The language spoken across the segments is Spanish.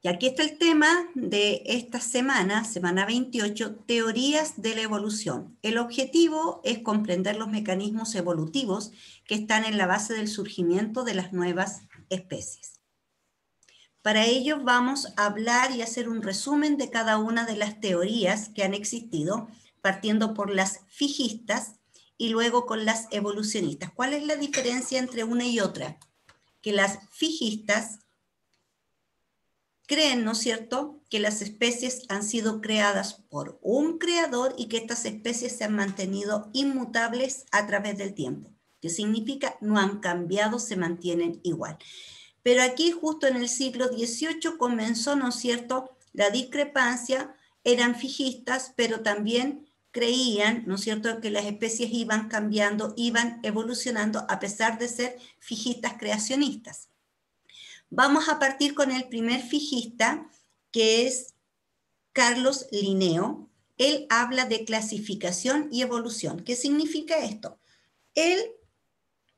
Y aquí está el tema de esta semana, semana 28, teorías de la evolución. El objetivo es comprender los mecanismos evolutivos que están en la base del surgimiento de las nuevas especies. Para ello vamos a hablar y hacer un resumen de cada una de las teorías que han existido, partiendo por las fijistas y luego con las evolucionistas. ¿Cuál es la diferencia entre una y otra? Que las fijistas creen, ¿no es cierto?, que las especies han sido creadas por un creador y que estas especies se han mantenido inmutables a través del tiempo. ¿Qué significa? No han cambiado, se mantienen igual. Pero aquí justo en el siglo XVIII comenzó, ¿no es cierto?, la discrepancia, eran fijistas, pero también creían, ¿no es cierto?, que las especies iban cambiando, iban evolucionando a pesar de ser fijistas creacionistas. Vamos a partir con el primer fijista, que es Carlos Linneo. Él habla de clasificación y evolución. ¿Qué significa esto? Él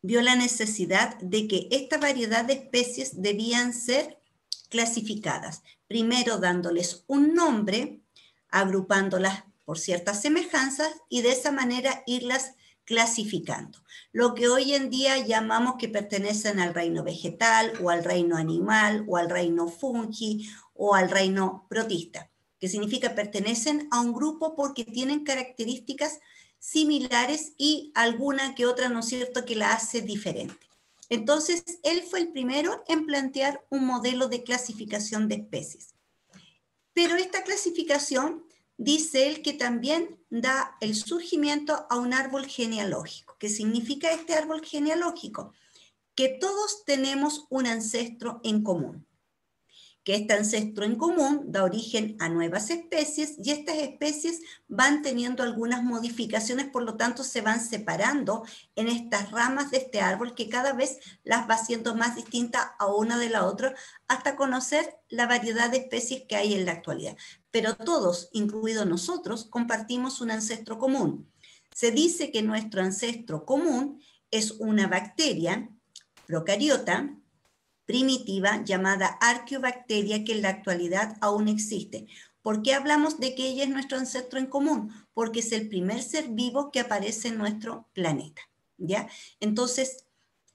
vio la necesidad de que esta variedad de especies debían ser clasificadas, primero dándoles un nombre, agrupándolas por ciertas semejanzas y de esa manera irlas clasificando. Lo que hoy en día llamamos que pertenecen al reino vegetal o al reino animal o al reino fungi o al reino protista, que significa pertenecen a un grupo porque tienen características similares y alguna que otra, ¿no es cierto?, que la hace diferente. Entonces, él fue el primero en plantear un modelo de clasificación de especies. Pero esta clasificación, dice él, que también da el surgimiento a un árbol genealógico. ¿Qué significa este árbol genealógico? Que todos tenemos un ancestro en común. Que este ancestro en común da origen a nuevas especies y estas especies van teniendo algunas modificaciones, por lo tanto se van separando en estas ramas de este árbol que cada vez las va haciendo más distintas a una de la otra hasta conocer la variedad de especies que hay en la actualidad. Pero todos, incluidos nosotros, compartimos un ancestro común. Se dice que nuestro ancestro común es una bacteria procariota primitiva llamada Arqueobacteria que en la actualidad aún existe. ¿Por qué hablamos de que ella es nuestro ancestro en común? Porque es el primer ser vivo que aparece en nuestro planeta, ¿ya? Entonces,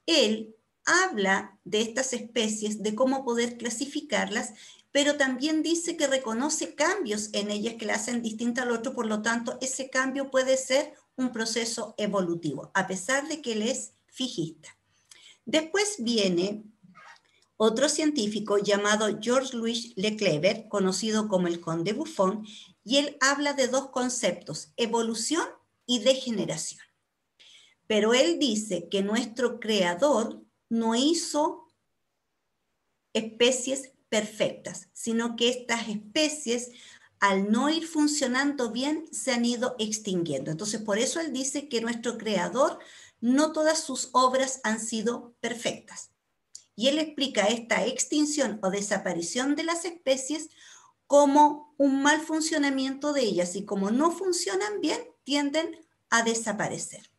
él habla de estas especies, de cómo poder clasificarlas, pero también dice que reconoce cambios en ellas que la hacen distinta al otro, por lo tanto, ese cambio puede ser un proceso evolutivo, a pesar de que él es fijista. Después viene otro científico llamado Georges-Louis Leclerc, conocido como el Conde Buffon, y él habla de dos conceptos, evolución y degeneración. Pero él dice que nuestro creador no hizo especies perfectas, sino que estas especies, al no ir funcionando bien, se han ido extinguiendo. Entonces, por eso él dice que nuestro creador, no todas sus obras han sido perfectas. Y él explica esta extinción o desaparición de las especies como un mal funcionamiento de ellas y como no funcionan bien, tienden a desaparecer.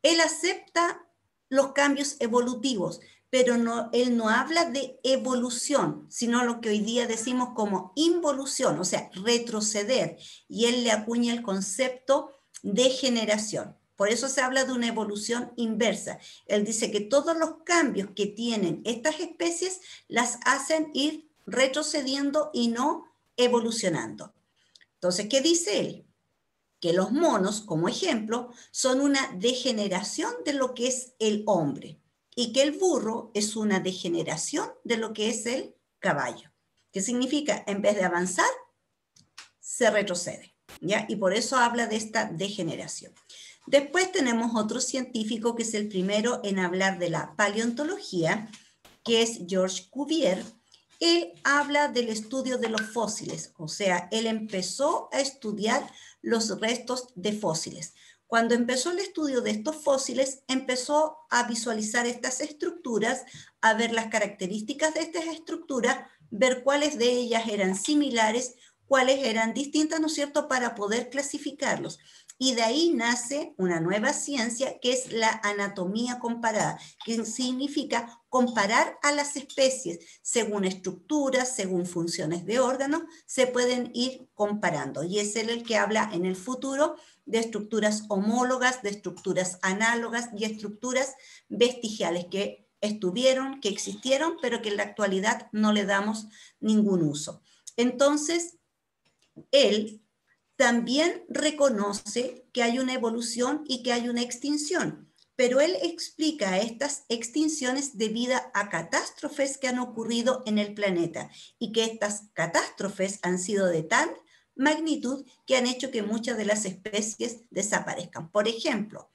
Él acepta los cambios evolutivos, pero él no habla de evolución, sino lo que hoy día decimos como involución, o sea, retroceder. Y él le acuña el concepto de generación. Por eso se habla de una evolución inversa. Él dice que todos los cambios que tienen estas especies las hacen ir retrocediendo y no evolucionando. Entonces, ¿qué dice él? Que los monos, como ejemplo, son una degeneración de lo que es el hombre y que el burro es una degeneración de lo que es el caballo. ¿Qué significa? En vez de avanzar, se retrocede, ¿ya? Y por eso habla de esta degeneración. Después tenemos otro científico que es el primero en hablar de la paleontología, que es Georges Cuvier. Él habla del estudio de los fósiles, o sea, él empezó a estudiar los restos de fósiles. Cuando empezó el estudio de estos fósiles, empezó a visualizar estas estructuras, a ver las características de estas estructuras, ver cuáles de ellas eran similares, cuáles eran distintas, ¿no es cierto?, para poder clasificarlos. Y de ahí nace una nueva ciencia que es la anatomía comparada, que significa comparar a las especies según estructuras, según funciones de órganos, se pueden ir comparando. Y es él el que habla en el futuro de estructuras homólogas, de estructuras análogas y estructuras vestigiales que estuvieron, que existieron, pero que en la actualidad no le damos ningún uso. Entonces, él también reconoce que hay una evolución y que hay una extinción, pero él explica estas extinciones debido a catástrofes que han ocurrido en el planeta y que estas catástrofes han sido de tal magnitud que han hecho que muchas de las especies desaparezcan. Por ejemplo,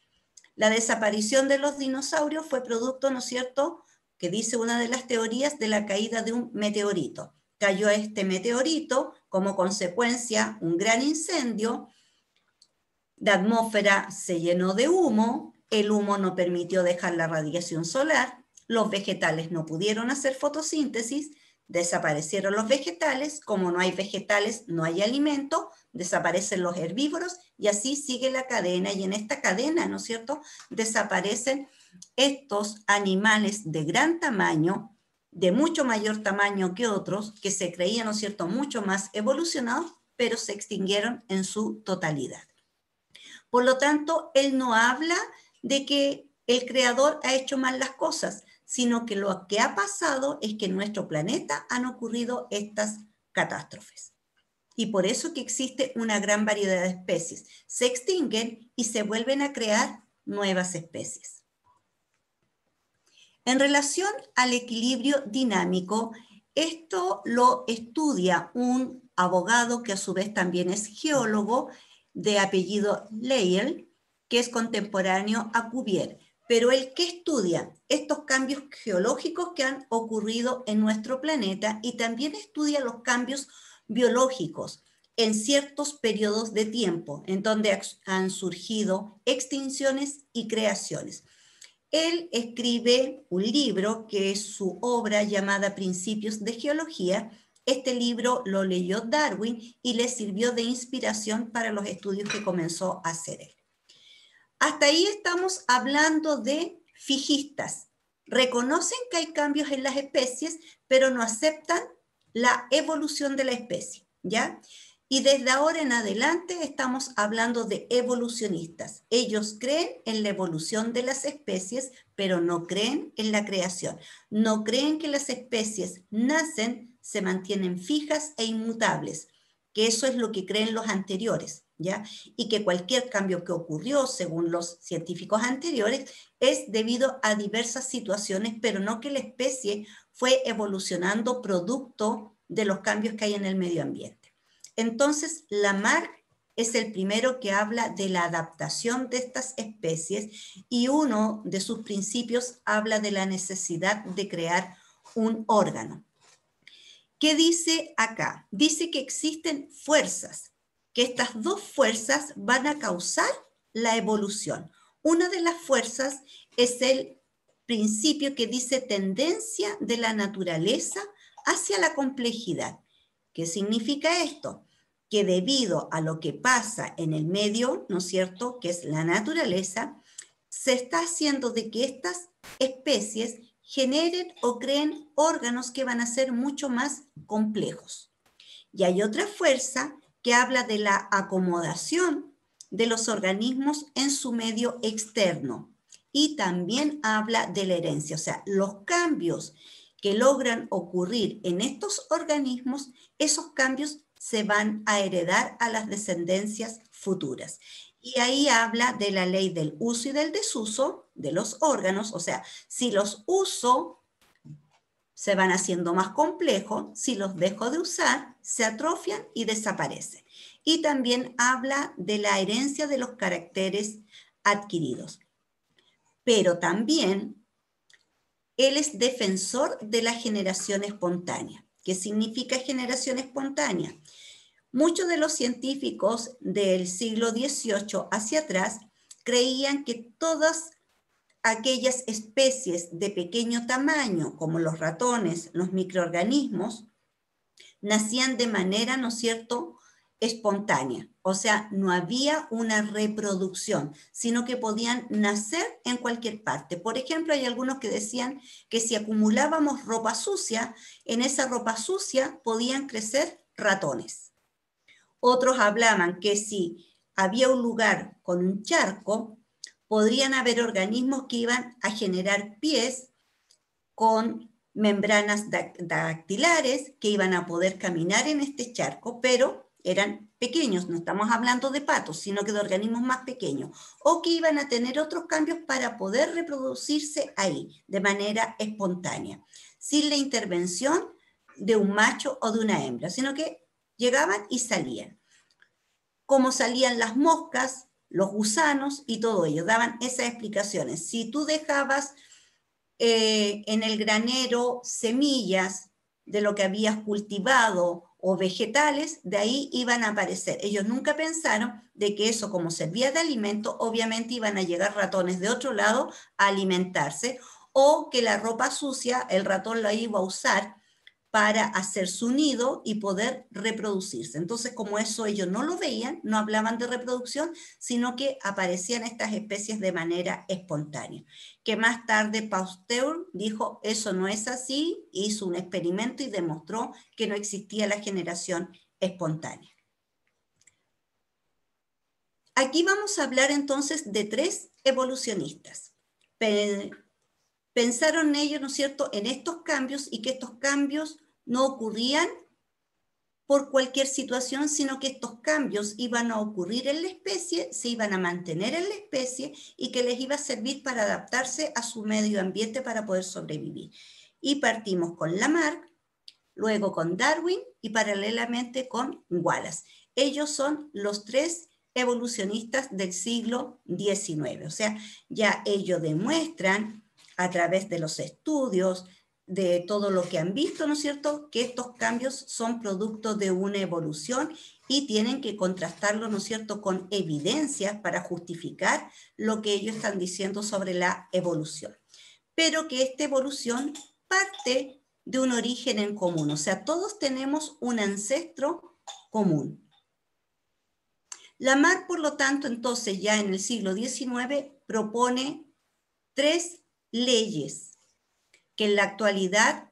la desaparición de los dinosaurios fue producto, ¿no es cierto?, que dice una de las teorías de la caída de un meteorito. Cayó este meteorito, como consecuencia un gran incendio, la atmósfera se llenó de humo, el humo no permitió dejar la radiación solar, los vegetales no pudieron hacer fotosíntesis, desaparecieron los vegetales, como no hay vegetales no hay alimento, desaparecen los herbívoros y así sigue la cadena y en esta cadena, ¿no es cierto?, desaparecen estos animales de gran tamaño, de mucho mayor tamaño que otros, que se creían, ¿no es cierto?, mucho más evolucionados, pero se extinguieron en su totalidad. Por lo tanto, él no habla de que el creador ha hecho mal las cosas, sino que lo que ha pasado es que en nuestro planeta han ocurrido estas catástrofes. Y por eso que existe una gran variedad de especies. Se extinguen y se vuelven a crear nuevas especies. En relación al equilibrio dinámico, esto lo estudia un abogado que a su vez también es geólogo, de apellido Lyell, que es contemporáneo a Cuvier. Pero él que estudia estos cambios geológicos que han ocurrido en nuestro planeta y también estudia los cambios biológicos en ciertos periodos de tiempo, en donde han surgido extinciones y creaciones. Él escribe un libro que es su obra llamada Principios de Geología. Este libro lo leyó Darwin y le sirvió de inspiración para los estudios que comenzó a hacer él. Hasta ahí estamos hablando de fijistas. Reconocen que hay cambios en las especies, pero no aceptan la evolución de la especie, ¿ya? Y desde ahora en adelante estamos hablando de evolucionistas. Ellos creen en la evolución de las especies, pero no creen en la creación. No creen que las especies nacen, se mantienen fijas e inmutables, que eso es lo que creen los anteriores, ¿ya? Y que cualquier cambio que ocurrió, según los científicos anteriores, es debido a diversas situaciones, pero no que la especie fue evolucionando producto de los cambios que hay en el medio ambiente. Entonces, Lamarck es el primero que habla de la adaptación de estas especies y uno de sus principios habla de la necesidad de crear un órgano. ¿Qué dice acá? Dice que existen fuerzas, que estas dos fuerzas van a causar la evolución. Una de las fuerzas es el principio que dice tendencia de la naturaleza hacia la complejidad. ¿Qué significa esto? Que debido a lo que pasa en el medio, ¿no es cierto?, que es la naturaleza, se está haciendo de que estas especies generen o creen órganos que van a ser mucho más complejos. Y hay otra fuerza que habla de la acomodación de los organismos en su medio externo y también habla de la herencia, o sea, los cambios que logran ocurrir en estos organismos, esos cambios se van a heredar a las descendencias futuras. Y ahí habla de la ley del uso y del desuso de los órganos, o sea, si los uso, se van haciendo más complejos, si los dejo de usar, se atrofian y desaparecen. Y también habla de la herencia de los caracteres adquiridos. Pero también él es defensor de la generación espontánea. ¿Qué significa generación espontánea? Muchos de los científicos del siglo XVIII hacia atrás creían que todas aquellas especies de pequeño tamaño, como los ratones, los microorganismos, nacían de manera, ¿no es cierto?, espontánea, o sea, no había una reproducción, sino que podían nacer en cualquier parte. Por ejemplo, hay algunos que decían que si acumulábamos ropa sucia, en esa ropa sucia podían crecer ratones. Otros hablaban que si había un lugar con un charco, podrían haber organismos que iban a generar pies con membranas dactilares que iban a poder caminar en este charco, pero eran pequeños, no estamos hablando de patos, sino que de organismos más pequeños, o que iban a tener otros cambios para poder reproducirse ahí de manera espontánea, sin la intervención de un macho o de una hembra, sino que llegaban y salían. Como salían las moscas, los gusanos y todo ello, daban esas explicaciones. Si tú dejabas en el granero semillas de lo que habías cultivado o vegetales, de ahí iban a aparecer. Ellos nunca pensaron de que eso, como servía de alimento, obviamente iban a llegar ratones de otro lado a alimentarse, o que la ropa sucia el ratón la iba a usar para hacer su nido y poder reproducirse. Entonces, como eso ellos no lo veían, no hablaban de reproducción, sino que aparecían estas especies de manera espontánea. Que más tarde Pasteur dijo, eso no es así, hizo un experimento y demostró que no existía la generación espontánea. Aquí vamos a hablar entonces de 3 evolucionistas. Pensaron ellos, ¿no es cierto?, en estos cambios y que estos cambios no ocurrían por cualquier situación, sino que estos cambios iban a ocurrir en la especie, se iban a mantener en la especie y que les iba a servir para adaptarse a su medio ambiente para poder sobrevivir. Y partimos con Lamarck, luego con Darwin y paralelamente con Wallace. Ellos son los 3 evolucionistas del siglo XIX, o sea, ya ellos demuestran a través de los estudios, de todo lo que han visto, ¿no es cierto?, que estos cambios son producto de una evolución y tienen que contrastarlo, ¿no es cierto?, con evidencias para justificar lo que ellos están diciendo sobre la evolución. Pero que esta evolución parte de un origen en común, o sea, todos tenemos un ancestro común. Lamarck, por lo tanto, entonces ya en el siglo XIX propone 3 leyes que en la actualidad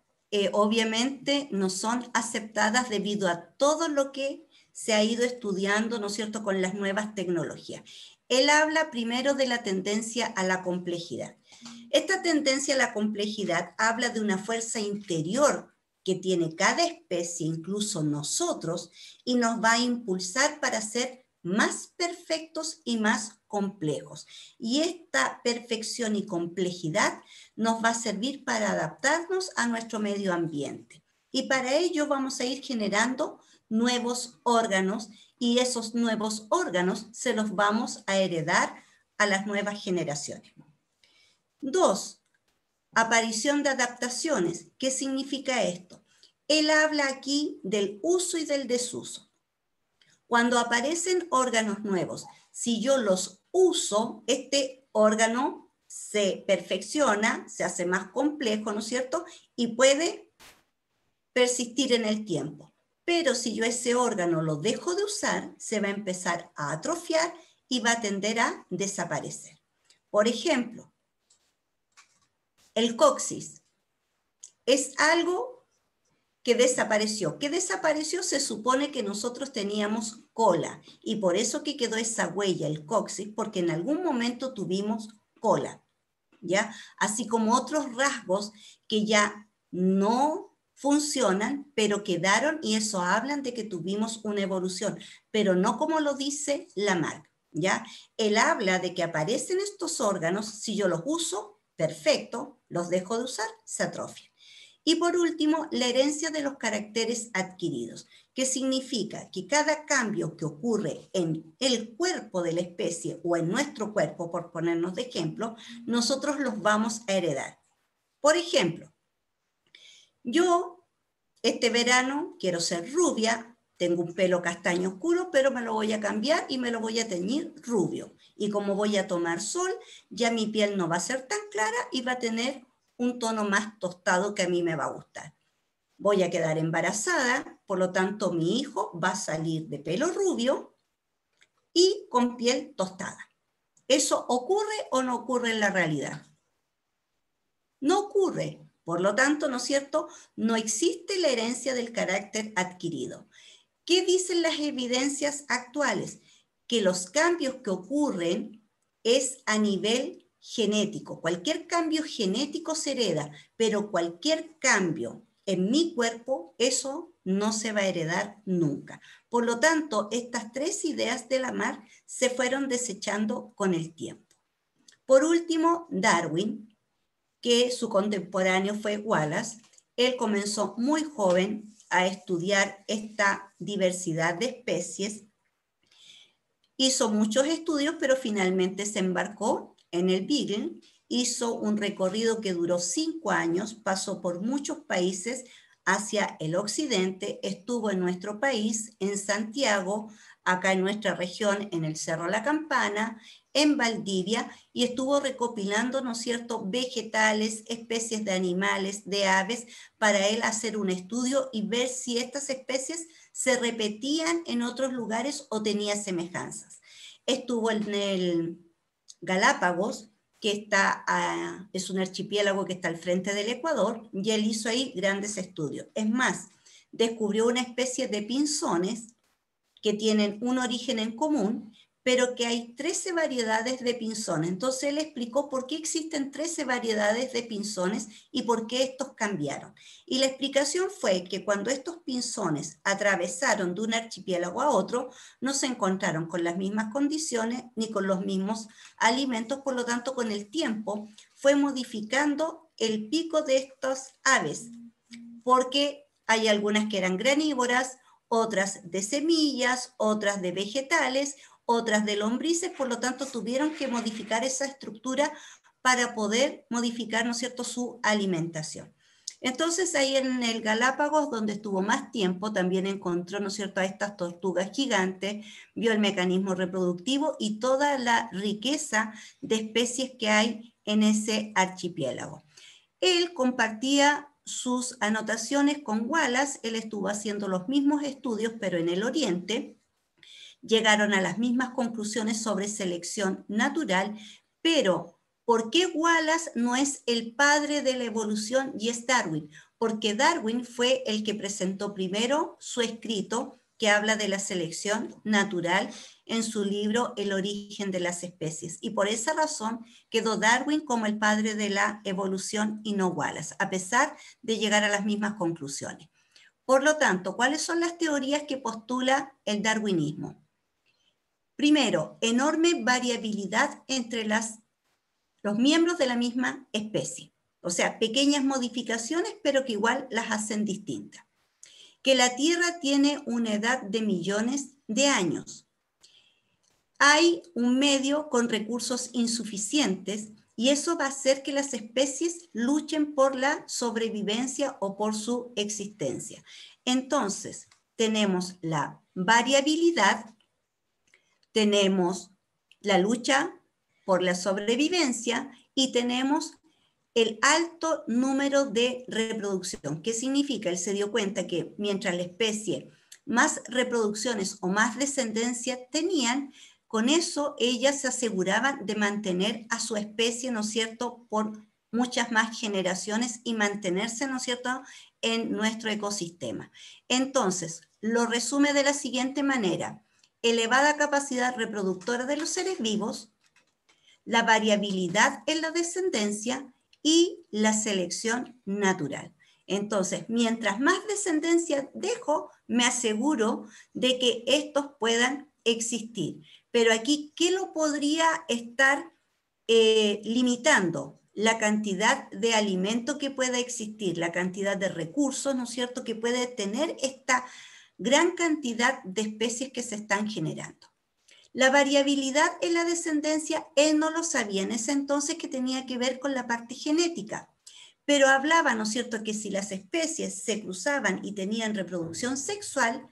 obviamente no son aceptadas debido a todo lo que se ha ido estudiando, ¿no es cierto?, con las nuevas tecnologías. Él habla primero de la tendencia a la complejidad. Esta tendencia a la complejidad habla de una fuerza interior que tiene cada especie, incluso nosotros, y nos va a impulsar para ser más perfectos y más complejos. Y esta perfección y complejidad nos va a servir para adaptarnos a nuestro medio ambiente. Y para ello vamos a ir generando nuevos órganos y esos nuevos órganos se los vamos a heredar a las nuevas generaciones. 2. Aparición de adaptaciones. ¿Qué significa esto? Él habla aquí del uso y del desuso. Cuando aparecen órganos nuevos, si yo los uso, este órgano se perfecciona, se hace más complejo, ¿no es cierto? Y puede persistir en el tiempo. Pero si yo ese órgano lo dejo de usar, se va a empezar a atrofiar y va a tender a desaparecer. Por ejemplo, el coxis es algo que desapareció. ¿Qué desapareció? Se supone que nosotros teníamos cola y por eso que quedó esa huella, el coxis, porque en algún momento tuvimos cola, ¿ya? Así como otros rasgos que ya no funcionan, pero quedaron y eso hablan de que tuvimos una evolución, pero no como lo dice Lamarck, ¿ya? Él habla de que aparecen estos órganos, si yo los uso, perfecto, los dejo de usar, se atrofian. Y por último, la herencia de los caracteres adquiridos, que significa que cada cambio que ocurre en el cuerpo de la especie o en nuestro cuerpo, por ponernos de ejemplo, nosotros los vamos a heredar. Por ejemplo, yo este verano quiero ser rubia, tengo un pelo castaño oscuro, pero me lo voy a cambiar y me lo voy a teñir rubio. Y como voy a tomar sol, ya mi piel no va a ser tan clara y va a tener un tono más tostado que a mí me va a gustar. voy a quedar embarazada, por lo tanto mi hijo va a salir de pelo rubio y con piel tostada. ¿Eso ocurre o no ocurre en la realidad? No ocurre. Por lo tanto, ¿no es cierto? No existe la herencia del carácter adquirido. ¿Qué dicen las evidencias actuales? Que los cambios que ocurren es a nivel genético. Cualquier cambio genético se hereda, pero cualquier cambio en mi cuerpo, eso no se va a heredar nunca. Por lo tanto, estas tres ideas de Lamarck se fueron desechando con el tiempo. Por último, Darwin, que su contemporáneo fue Wallace. Él comenzó muy joven a estudiar esta diversidad de especies, hizo muchos estudios, pero finalmente se embarcó en el Beagle, hizo un recorrido que duró 5 años, pasó por muchos países hacia el occidente, estuvo en nuestro país, en Santiago, acá en nuestra región, en el Cerro La Campana, en Valdivia, y estuvo recopilando, ¿no es cierto?, vegetales, especies de animales, de aves, para él hacer un estudio y ver si estas especies se repetían en otros lugares o tenía semejanzas. Estuvo en el Galápagos, que es un archipiélago que está al frente del Ecuador, y él hizo ahí grandes estudios. Es más, descubrió una especie de pinzones que tienen un origen en común, pero que hay 13 variedades de pinzones. Entonces él explicó por qué existen 13 variedades de pinzones y por qué estos cambiaron. Y la explicación fue que cuando estos pinzones atravesaron de un archipiélago a otro, no se encontraron con las mismas condiciones ni con los mismos alimentos, por lo tanto con el tiempo fue modificando el pico de estas aves, porque hay algunas que eran granívoras, otras de semillas, otras de vegetales, otras de lombrices, por lo tanto tuvieron que modificar esa estructura para poder modificar, ¿no es cierto?, su alimentación. Entonces ahí en el Galápagos, donde estuvo más tiempo, también encontró, ¿no es cierto?, a estas tortugas gigantes, vio el mecanismo reproductivo y toda la riqueza de especies que hay en ese archipiélago. Él compartía sus anotaciones con Wallace, él estuvo haciendo los mismos estudios, pero en el Oriente. Llegaron a las mismas conclusiones sobre selección natural, pero ¿por qué Wallace no es el padre de la evolución y es Darwin? Porque Darwin fue el que presentó primero su escrito que habla de la selección natural en su libro El origen de las especies. Y por esa razón quedó Darwin como el padre de la evolución y no Wallace, a pesar de llegar a las mismas conclusiones. Por lo tanto, ¿cuáles son las teorías que postula el darwinismo? Primero, enorme variabilidad entre los miembros de la misma especie. O sea, pequeñas modificaciones, pero que igual las hacen distintas. Que la Tierra tiene una edad de millones de años. Hay un medio con recursos insuficientes y eso va a hacer que las especies luchen por la sobrevivencia o por su existencia. Entonces, tenemos la variabilidad, tenemos la lucha por la sobrevivencia y tenemos el alto número de reproducción. ¿Qué significa? Él se dio cuenta que mientras la especie más reproducciones o más descendencia tenían, con eso ellas se aseguraban de mantener a su especie, ¿no es cierto?, por muchas más generaciones y mantenerse, ¿no es cierto?, en nuestro ecosistema. Entonces, lo resume de la siguiente manera: elevada capacidad reproductora de los seres vivos, la variabilidad en la descendencia y la selección natural. Entonces, mientras más descendencia dejo, me aseguro de que estos puedan existir. Pero aquí, ¿qué lo podría estar limitando? La cantidad de alimento que pueda existir, la cantidad de recursos, ¿no es cierto?, que puede tener esta gran cantidad de especies que se están generando. La variabilidad en la descendencia, él no lo sabía en ese entonces, que tenía que ver con la parte genética, pero hablaba, ¿no es cierto?, que si las especies se cruzaban y tenían reproducción sexual,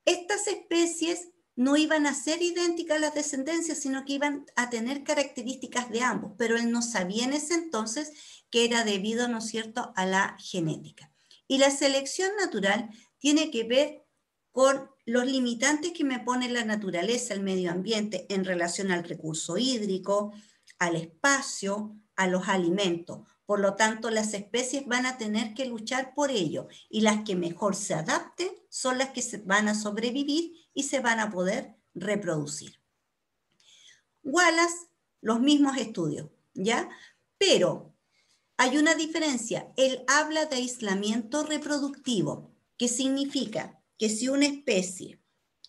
estas especies no iban a ser idénticas a las descendencias, sino que iban a tener características de ambos, pero él no sabía en ese entonces que era debido, ¿no es cierto?, a la genética. Y la selección natural tiene que ver con los limitantes que me pone la naturaleza, el medio ambiente, en relación al recurso hídrico, al espacio, a los alimentos. Por lo tanto, las especies van a tener que luchar por ello y las que mejor se adapten son las que van a sobrevivir y se van a poder reproducir. Wallace, los mismos estudios, ¿ya? Pero hay una diferencia. Él habla de aislamiento reproductivo, que significa que si una especie,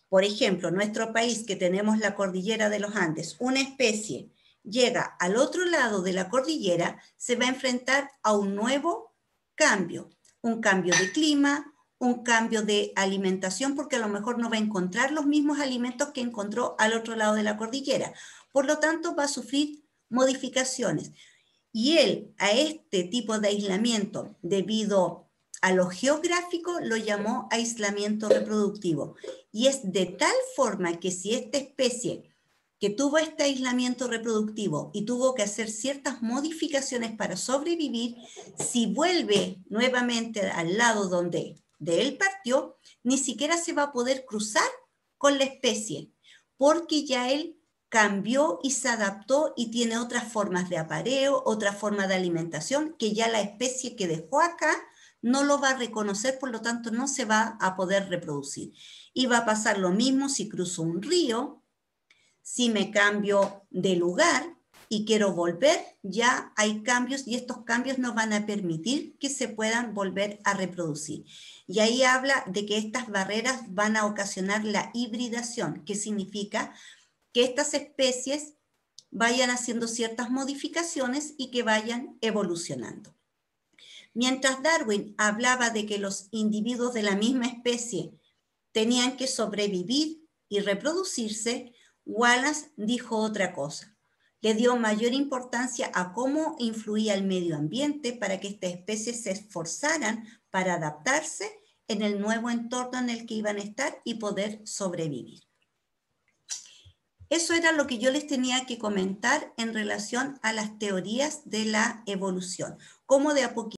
por ejemplo, en nuestro país que tenemos la cordillera de los Andes, una especie llega al otro lado de la cordillera, se va a enfrentar a un nuevo cambio, un cambio de clima, un cambio de alimentación, porque a lo mejor no va a encontrar los mismos alimentos que encontró al otro lado de la cordillera. Por lo tanto, va a sufrir modificaciones. Y él a este tipo de aislamiento, debido a lo geográfico, lo llamó aislamiento reproductivo. Y es de tal forma que si esta especie que tuvo este aislamiento reproductivo y tuvo que hacer ciertas modificaciones para sobrevivir, si vuelve nuevamente al lado donde de él partió, ni siquiera se va a poder cruzar con la especie, porque ya él cambió y se adaptó y tiene otras formas de apareo, otra forma de alimentación, que ya la especie que dejó acá no lo va a reconocer, por lo tanto no se va a poder reproducir. Y va a pasar lo mismo si cruzo un río, si me cambio de lugar y quiero volver, ya hay cambios y estos cambios no van a permitir que se puedan volver a reproducir. Y ahí habla de que estas barreras van a ocasionar la hibridación, que significa que estas especies vayan haciendo ciertas modificaciones y que vayan evolucionando. Mientras Darwin hablaba de que los individuos de la misma especie tenían que sobrevivir y reproducirse, Wallace dijo otra cosa. Le dio mayor importancia a cómo influía el medio ambiente para que estas especies se esforzaran para adaptarse en el nuevo entorno en el que iban a estar y poder sobrevivir. Eso era lo que yo les tenía que comentar en relación a las teorías de la evolución, cómo de a poquito